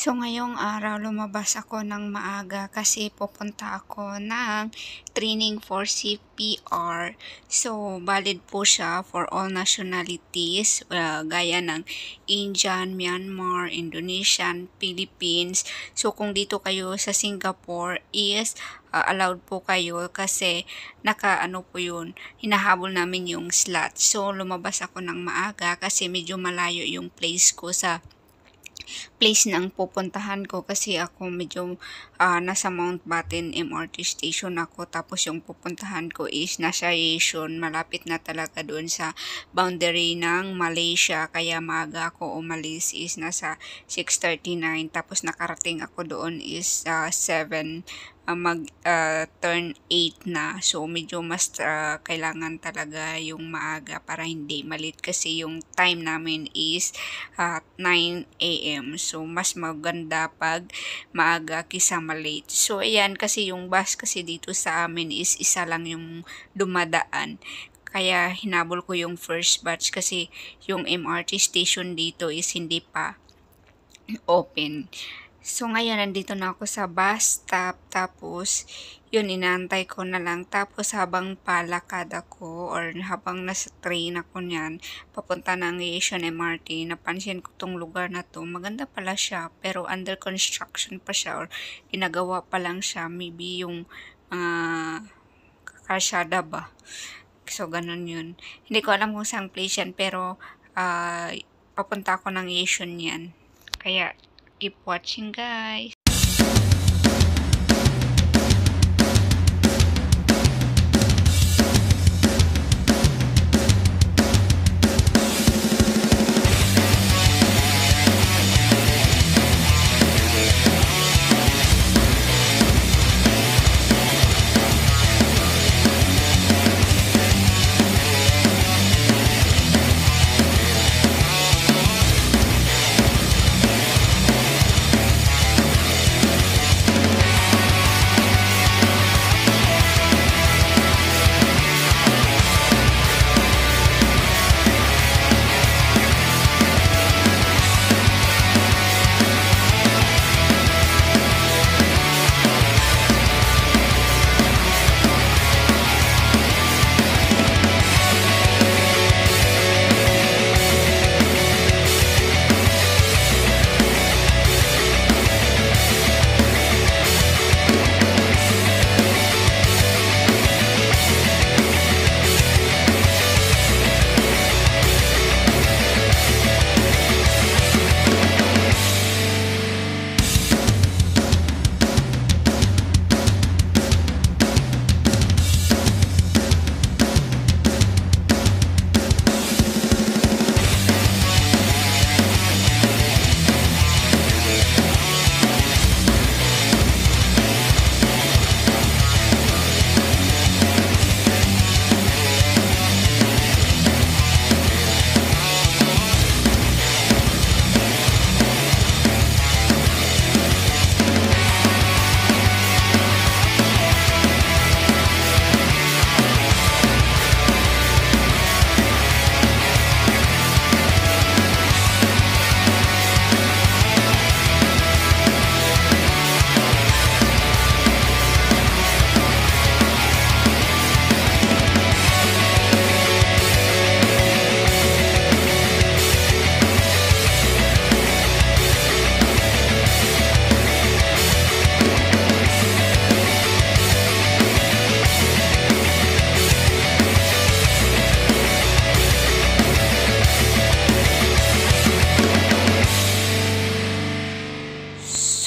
So, ngayong araw, lumabas ako ng maaga kasi pupunta ako ng training for CPR. So, valid po siya for all nationalities, gaya ng Indian, Myanmar, Indonesian, Philippines. So, kung dito kayo sa Singapore is allowed po kayo kasi po yun, hinahabol namin yung slot. So, lumabas ako ng maaga kasi medyo malayo yung place ko sa place ng pupuntahan ko kasi ako medyo nasa Mountbatten MRT station ako, tapos yung pupuntahan ko is nasa Yishun, malapit na talaga doon sa boundary ng Malaysia, kaya maaga ako umalis is nasa 6:39, tapos nakarating ako doon is 7 turn 8 na. So, medyo mas kailangan talaga yung maaga para hindi malit kasi yung time namin is 9 a.m. So, mas maganda pag maaga kisa malate. So, ayan, kasi yung bus kasi dito sa amin is isa lang yung dumadaan. Kaya hinabol ko yung first batch kasi yung MRT station dito is hindi pa open. So, ngayon, nandito na ako sa bus stop, tapos, yun, inaantay ko na lang. Tapos, habang palakad ako, or habang nasa train ako niyan, papunta ng Yishun MRT, napansin ko tong lugar na to, maganda pala siya, pero under construction pa siya, or ginagawa pa lang siya, maybe yung kasyada ba. So, ganun yun. Hindi ko alam kung saan place yan, pero, papunta ako ng Yishun yan. Kaya, keep watching, guys.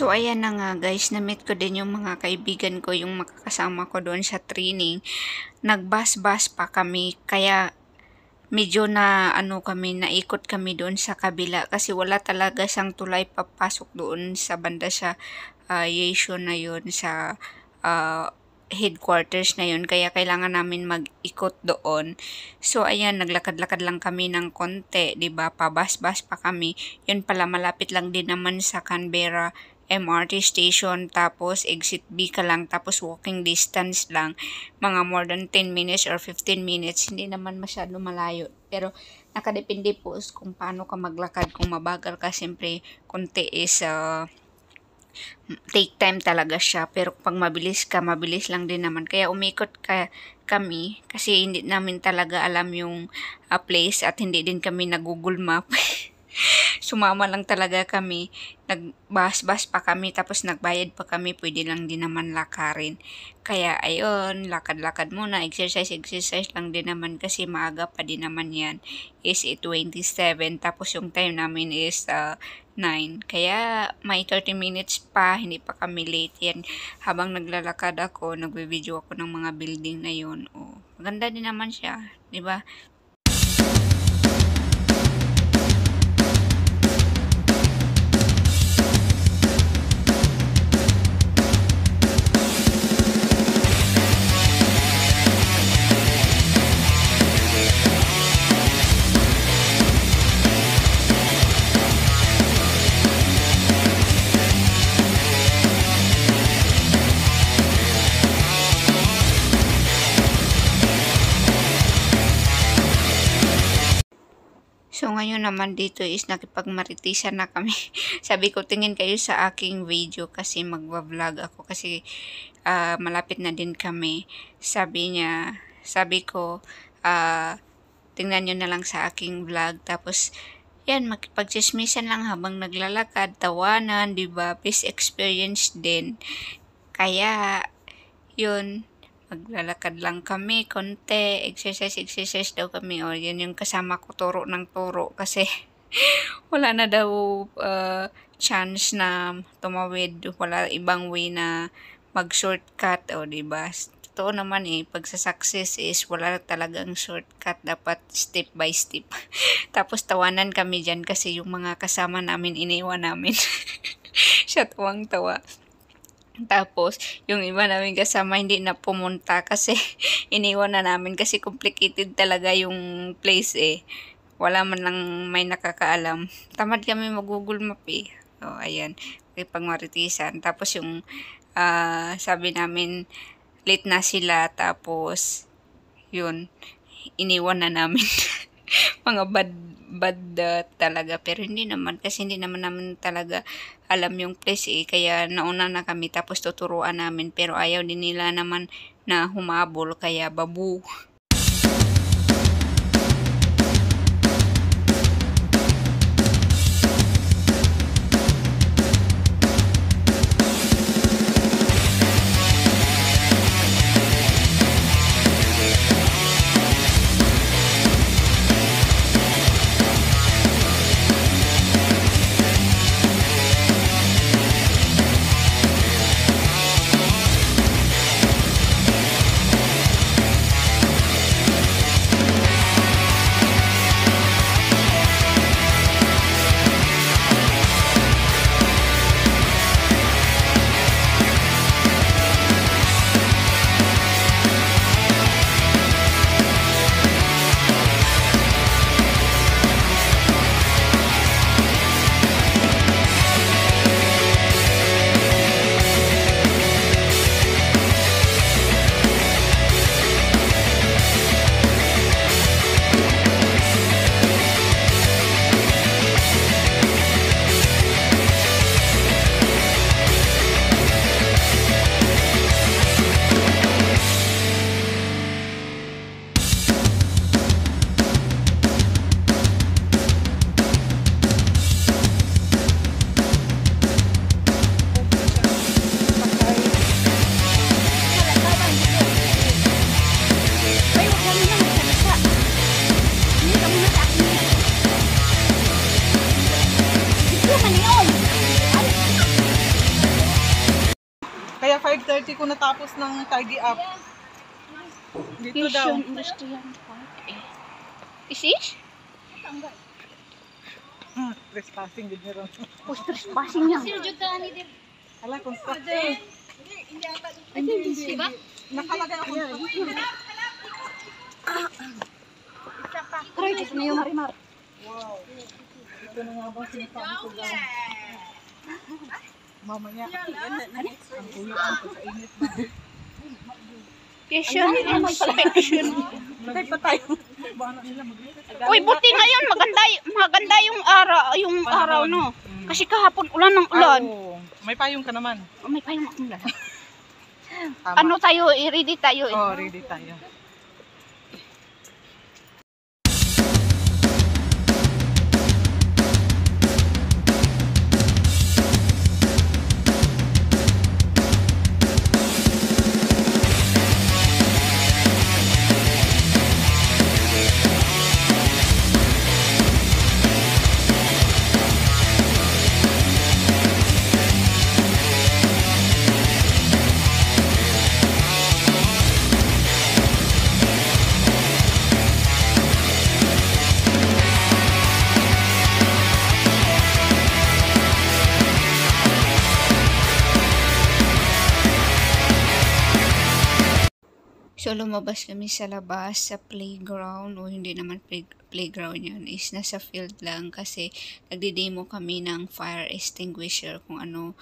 So, ayan na nga guys, na-meet ko din yung mga kaibigan ko, yung makakasama ko doon sa training. Nag-bus-bus pa kami, kaya medyo naikot kami doon sa kabila kasi wala talaga siyang tulay papasok doon sa banda sa Yishun na yun, sa headquarters na yun, kaya kailangan namin mag-ikot doon. So, ayan, naglakad-lakad lang kami ng konti, 'di ba? Pabas-bas pa kami. Yun pala, malapit lang din naman sa Canberra MRT station, tapos exit B ka lang, tapos walking distance lang, mga more than 10 minutes or 15 minutes, hindi naman masyado malayo. Pero, nakadepende po kung paano ka maglakad. Kung mabagal ka, siyempre, konti is, take time talaga siya, pero pag mabilis ka, mabilis lang din naman. Kaya umikot kami kasi hindi namin talaga alam yung place at hindi din kami nag-Google Map. Sumama lang talaga kami, nagbas-bas pa kami, tapos nagbayad pa kami, pwede lang din naman lakarin. Kaya ayun, lakad-lakad muna, exercise lang din naman kasi maaga pa din naman yan, is 8:27, tapos yung time namin is 9. Kaya may 30 minutes pa, hindi pa kami late yan. Habang naglalakad ako, nagbe-video ako ng mga building na yun. Oh, maganda din naman siya, 'di ba? So, ngayon naman dito is nakipagmaritisan na kami. Sabi ko, tingin kayo sa aking video kasi magwa-vlog ako kasi malapit na din kami. Sabi ko, tingnan nyo na lang sa aking vlog. Tapos, yan, makipagchismisan lang habang naglalakad, tawanan, diba? Peace experience din. Kaya, yun, maglalakad lang kami, konti, exercise daw kami. O, yan yung kasama ko, turo ng turo. Kasi, wala na daw chance na tumawid. Wala ibang way na mag-shortcut. O, diba? Totoo naman pag sa success is wala talagang shortcut. Dapat step by step. Tapos, tawanan kami dyan kasi yung mga kasama namin, iniwan namin. Siya tuwang-tawa. Tapos, yung iba namin kasama hindi na pumunta kasi iniwan na namin kasi complicated talaga yung place Wala man lang may nakakaalam. Tamad kami mag-Google Map So, ayan. Pagmaritisan. Tapos yung sabi namin, late na sila. Tapos, yun, iniwan na namin. Mga bad talaga, pero hindi naman kasi hindi naman namin talaga alam yung place kaya nauna na kami tapos tuturuan namin, pero ayaw din nila naman na humabol kaya babu. Kaya 5:30 ko natapos ng tidy up. Dito daw. Industrial Park Is this? Trespassing din meron. Trespassing yan. Ala, construction. Hindi. Nakalagay ako. Aray, Diyos na yung marimar. Wow. Ito na nga bang sinasabi ko lang. Mamaya. Ang uyuan ko sa init na. Question inspection. Patay pa tayo. Bahala nila mag-iit. Uy, buti ngayon maganda yung araw no. Kasi kahapon ulan ng ulan. Oo. May payong ka naman. May payong akong ulan. Tama. Ano tayo, i-ready tayo. Oh, ready tayo. So, lumabas kami sa labas, sa playground, o hindi naman playground yun, is nasa field lang kasi nagdi-demo kami ng fire extinguisher kung ano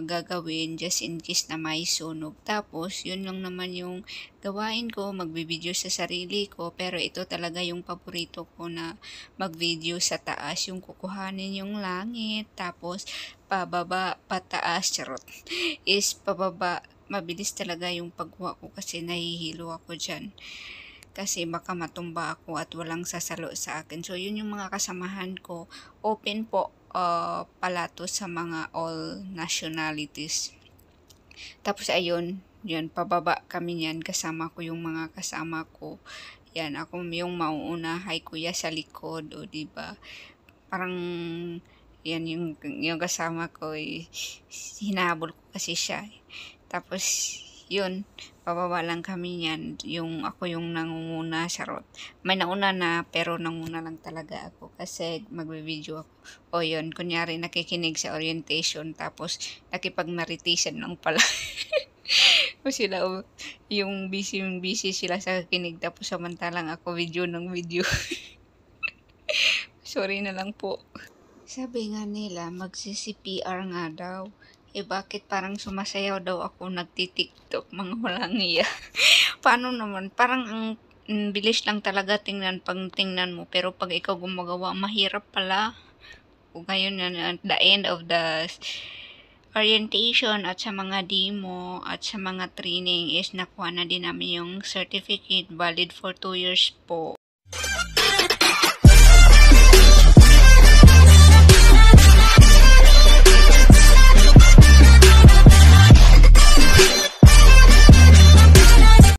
gagawin just in case na may sunog. Tapos, yun lang naman yung gawain ko, magbibideo sa sarili ko, pero ito talaga yung paborito ko na magvideo sa taas, yung kukuhanin yung langit, tapos pababa, pataas, charot, is pababa. Mabilis talaga yung pagkuha ko kasi nahihilo ako dyan. Kasi baka matumba ako at walang sasalo sa akin. So, yun yung mga kasamahan ko. Open po pala to sa mga all nationalities. Tapos, ayun, yun, pababa kami yan. Kasama ko yung mga kasama ko. Yan, ako yung mauuna. Hi, kuya, sa likod. O, diba? Parang, yan, yung kasama ko. Hinahabol ko kasi siya. Tapos, yun, pababa lang kami yan. Ako yung nangunguna, charot. May nauna na, pero nanguna lang talaga ako. Kasi magbe-video ako. O yun, kunyari nakikinig sa orientation, tapos nakipag-narration lang pala. O sila, yung busy sila sa kinig, tapos samantalang ako video ng video. Sorry na lang po. Sabi nga nila, magsi-CPR nga daw. Bakit parang sumasayaw daw ako nagti-TikTok, mga walang iya. Paano naman? Parang ang bilis lang talaga pag tingnan mo. Pero pag ikaw gumagawa, mahirap pala. O ngayon at the end of the orientation at sa mga demo at sa mga training is nakuha na din namin yung certificate valid for 2 years po.